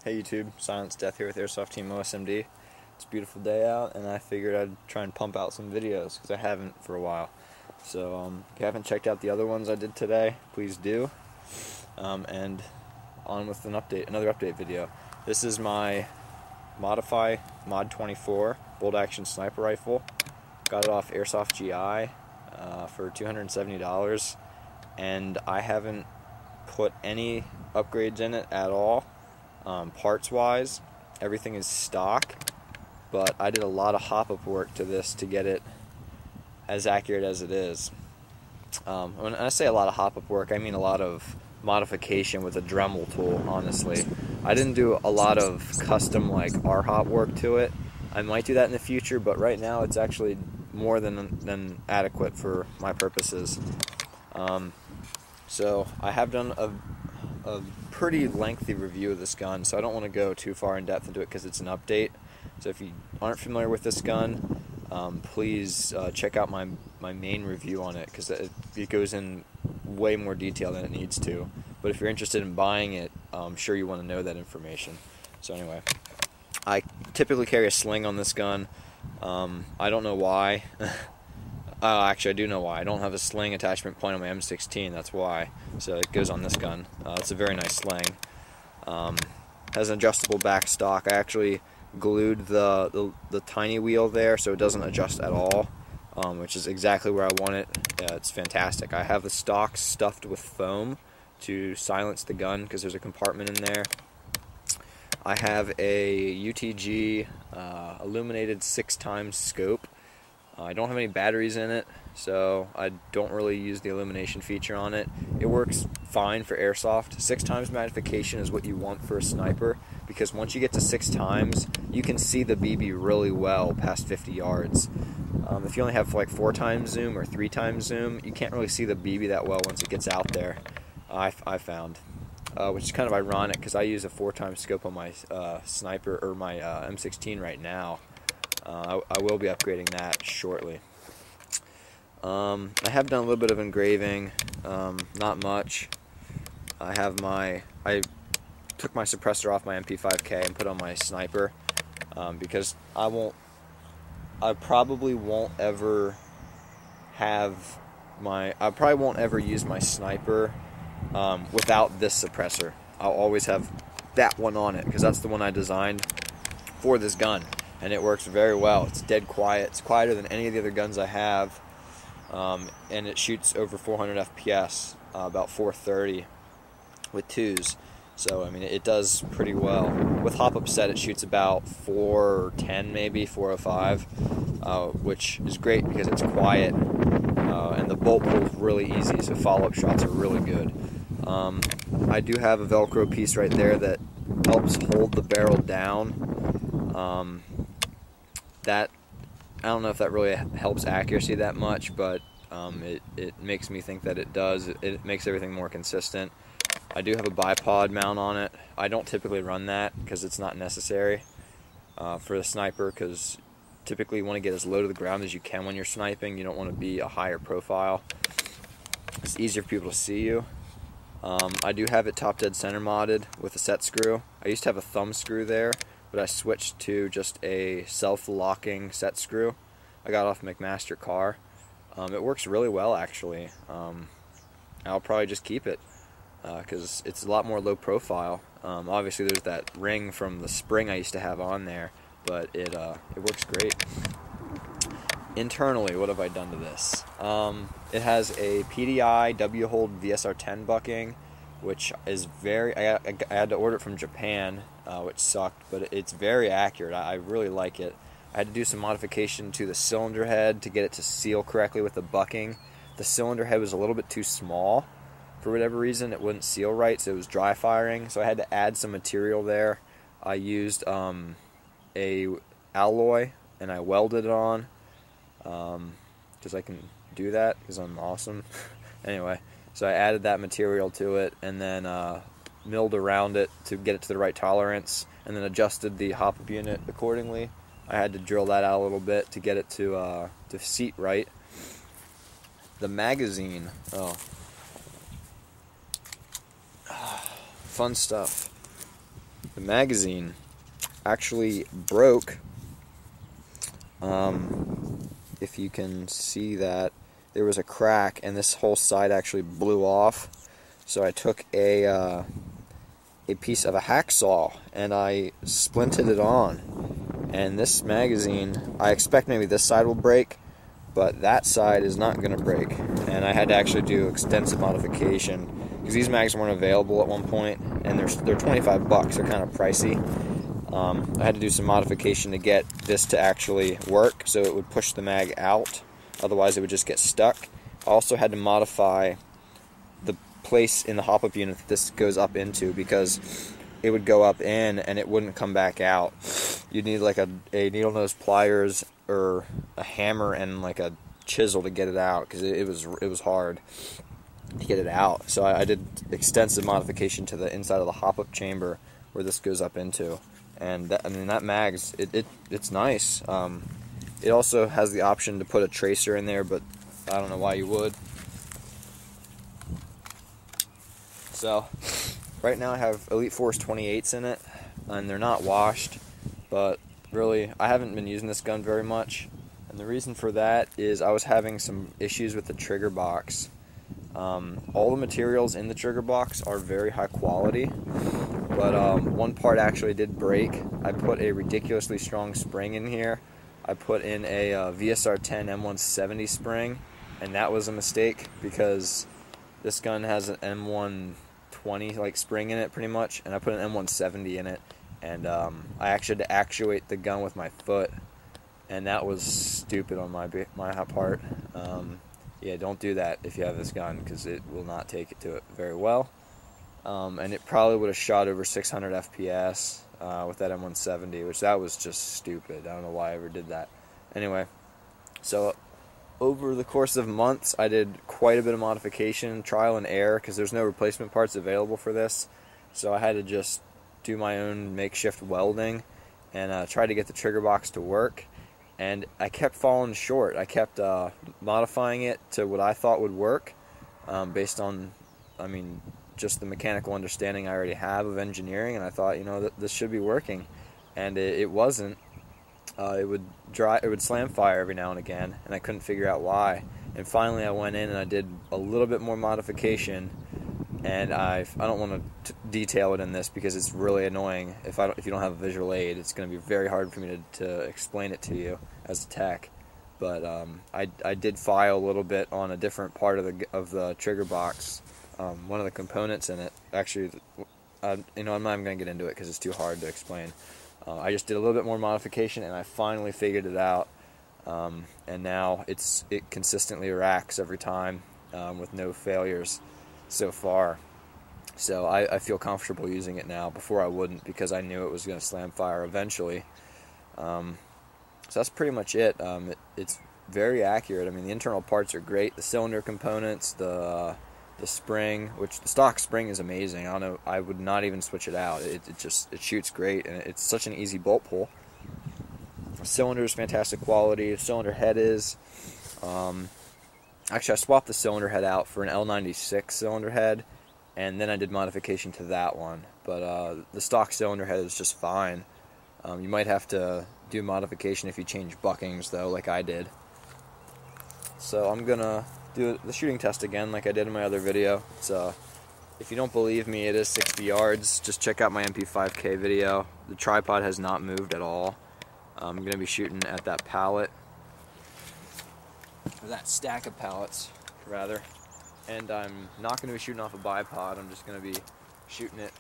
Hey YouTube, Silence Death here with Airsoft Team OSMD. It's a beautiful day out, and I figured I'd try and pump out some videos because I haven't for a while. So if you haven't checked out the other ones I did today, please do. And on with another update video. This is my Modify Mod24 bolt action sniper rifle. Got it off Airsoft GI for $270, and I haven't put any upgrades in it at all. Parts wise, everything is stock, but I did a lot of hop-up work to this to get it as accurate as it is. When I say a lot of hop-up work, I mean a lot of modification with a Dremel tool, honestly. I didn't do a lot of custom like R-hop work to it. I might do that in the future, but right now it's actually more than adequate for my purposes. So I have done a pretty lengthy review of this gun, so I don't want to go too far in depth into it because it's an update. So if you aren't familiar with this gun, please check out my main review on it, because it goes in way more detail than it needs to. But if you're interested in buying it, I'm sure you want to know that information. So anyway, I typically carry a sling on this gun. I don't know why. Actually, I do know why. I don't have a sling attachment point on my M16, that's why. So it goes on this gun. It's a very nice sling. Has an adjustable back stock. I actually glued the tiny wheel there so it doesn't adjust at all, which is exactly where I want it. It's fantastic. I have the stock stuffed with foam to silence the gun because there's a compartment in there. I have a UTG illuminated 6x scope. I don't have any batteries in it, so I don't really use the illumination feature on it. It works fine for airsoft. 6x magnification is what you want for a sniper, because once you get to 6x, you can see the BB really well past 50 yards. If you only have like 4x zoom or 3x zoom, you can't really see the BB that well once it gets out there, I found. Which is kind of ironic because I use a 4x scope on my sniper, or my M16 right now. I will be upgrading that shortly. I have done a little bit of engraving, not much. I took my suppressor off my MP5K and put on my sniper, because I probably won't ever use my sniper without this suppressor. I'll always have that one on it because that's the one I designed for this gun. And it works very well. It's dead quiet. It's quieter than any of the other guns I have, and it shoots over 400 FPS, about 430 with 2s. So I mean, it does pretty well. With hop-up set, it shoots about 410, maybe 405, which is great because it's quiet, and the bolt pull is really easy. So follow-up shots are really good. I do have a Velcro piece right there that helps hold the barrel down. I don't know if that really helps accuracy that much, but it makes me think that it does. It makes everything more consistent. I do have a bipod mount on it. I don't typically run that because it's not necessary for the sniper, because typically you want to get as low to the ground as you can when you're sniping. You don't want to be a higher profile. It's easier for people to see you. I do have it top dead center modded with a set screw. I used to have a thumb screw there, but I switched to just a self-locking set screw I got off McMaster car. It works really well, actually. I'll probably just keep it because it's a lot more low profile. Obviously there's that ring from the spring I used to have on there, but it works great. Internally, what have I done to this? It has a PDI W-hold VSR10 bucking, which is I had to order it from Japan, which sucked, but it's very accurate. I really like it. I had to do some modification to the cylinder head to get it to seal correctly with the bucking. The cylinder head was a little bit too small. For whatever reason, it wouldn't seal right, so it was dry firing, so I had to add some material there. I used a alloy, and I welded it on, because I can do that, because I'm awesome. Anyway, so I added that material to it, and then milled around it to get it to the right tolerance, and then adjusted the hop-up unit accordingly. I had to drill that out a little bit to get it to seat right. The magazine, fun stuff. the magazine actually broke. If you can see that, there was a crack, and this whole side actually blew off. So I took a piece of a hacksaw and I splinted it on. And this magazine, I expect maybe this side will break, but that side is not going to break. And I had to actually do extensive modification because these mags weren't available at one point, and they're 25 bucks. They're kind of pricey. I had to do some modification to get this to actually work, so it would push the mag out. Otherwise, it would just get stuck. I also had to modify the place in the hop-up unit that this goes up into, because it would go up in and it wouldn't come back out. You'd need like a needle nose pliers or a hammer and like a chisel to get it out, because it was hard to get it out. So I did extensive modification to the inside of the hop-up chamber where this goes up into. And that mag's it's nice. It also has the option to put a tracer in there, but I don't know why you would. So right now I have Elite Force 28s in it, and they're not washed, but really I haven't been using this gun very much, and the reason for that is I was having some issues with the trigger box. All the materials in the trigger box are very high quality, but one part actually did break. I put a ridiculously strong spring in here. I put in a VSR-10 M170 spring, and that was a mistake because this gun has an M120 like spring in it pretty much, and I put an M170 in it, and I actually had to actuate the gun with my foot, and that was stupid on my part. Yeah, don't do that if you have this gun, because it will not take it to it very well. And it probably would have shot over 600 FPS with that M170, which that was just stupid. I don't know why I ever did that. Anyway, so over the course of months, I did quite a bit of modification, trial and error, because there's no replacement parts available for this. So I had to just do my own makeshift welding and try to get the trigger box to work. And I kept falling short. I kept modifying it to what I thought would work based on, just the mechanical understanding I already have of engineering, and I thought, that this should be working, and it wasn't. It would slam fire every now and again, and I couldn't figure out why. And finally, I went in and I did a little bit more modification, and I don't want to detail it in this because it's really annoying. If you don't have a visual aid, it's going to be very hard for me to explain it to you as a tech. But I did file a little bit on a different part of the trigger box. One of the components in it, actually, I'm not even going to get into it because it's too hard to explain. I just did a little bit more modification, and I finally figured it out. And now it consistently racks every time with no failures so far. So I feel comfortable using it now. Before I wouldn't, because I knew it was going to slam fire eventually. So that's pretty much it. It's very accurate. The internal parts are great. The cylinder components, the spring, which the stock spring is amazing. I don't know, I would not even switch it out. It shoots great, and it's such an easy bolt pull. The cylinder is fantastic quality. The cylinder head is. Actually, I swapped the cylinder head out for an L96 cylinder head, and then I did modification to that one. But the stock cylinder head is just fine. You might have to do modification if you change buckings, though, like I did. So I'm gonna do the shooting test again like I did in my other video. It's if you don't believe me, it is 60 yards. Just check out my MP5K video. The tripod has not moved at all. I'm going to be shooting at that pallet, or that stack of pallets rather, and I'm not going to be shooting off a bipod. I'm just going to be shooting it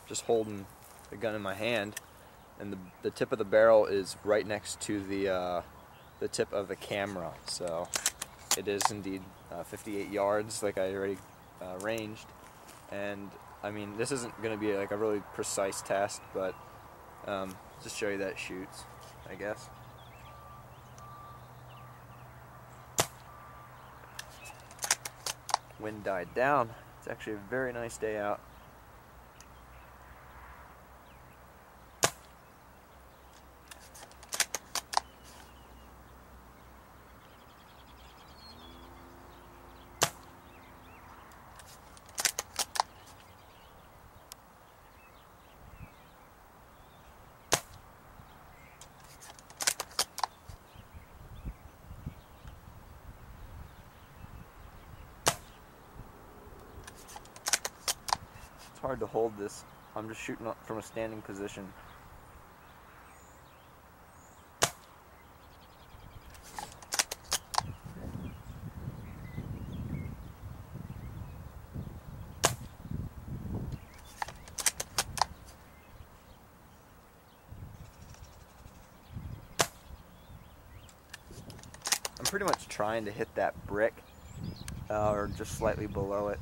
just holding the gun in my hand, and the tip of the barrel is right next to the tip of the camera. So it is indeed 58 yards, like I already ranged. And this isn't going to be like a really precise test, but just show you that it shoots, I guess. Wind died down. It's actually a very nice day out. hard to hold this. I'm just shooting from a standing position. I'm pretty much trying to hit that brick, or just slightly below it.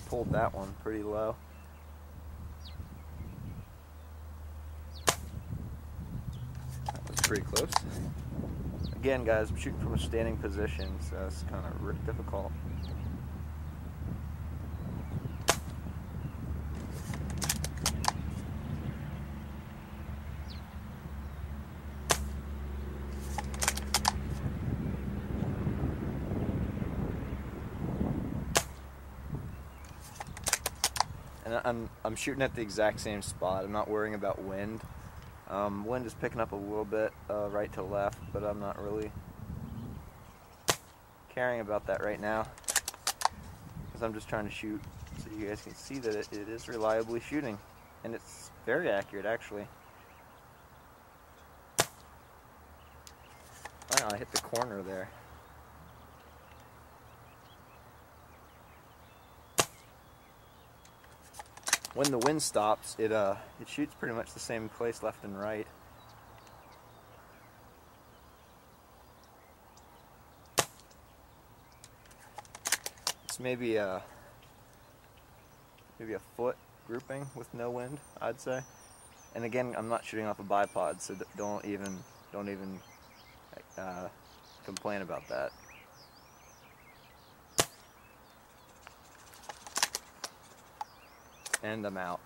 Pulled that one pretty low. That was pretty close. Again, guys, I'm shooting from a standing position, so it's kind of difficult. And I'm shooting at the exact same spot. I'm not worrying about wind. Wind is picking up a little bit right to left, but I'm not really caring about that right now, because I'm just trying to shoot so you guys can see that it is reliably shooting, and it's very accurate actually. Wow, I hit the corner there. When the wind stops, it shoots pretty much the same place left and right. It's maybe a foot grouping with no wind, I'd say. And again, I'm not shooting off a bipod, so don't even complain about that. And I'm out.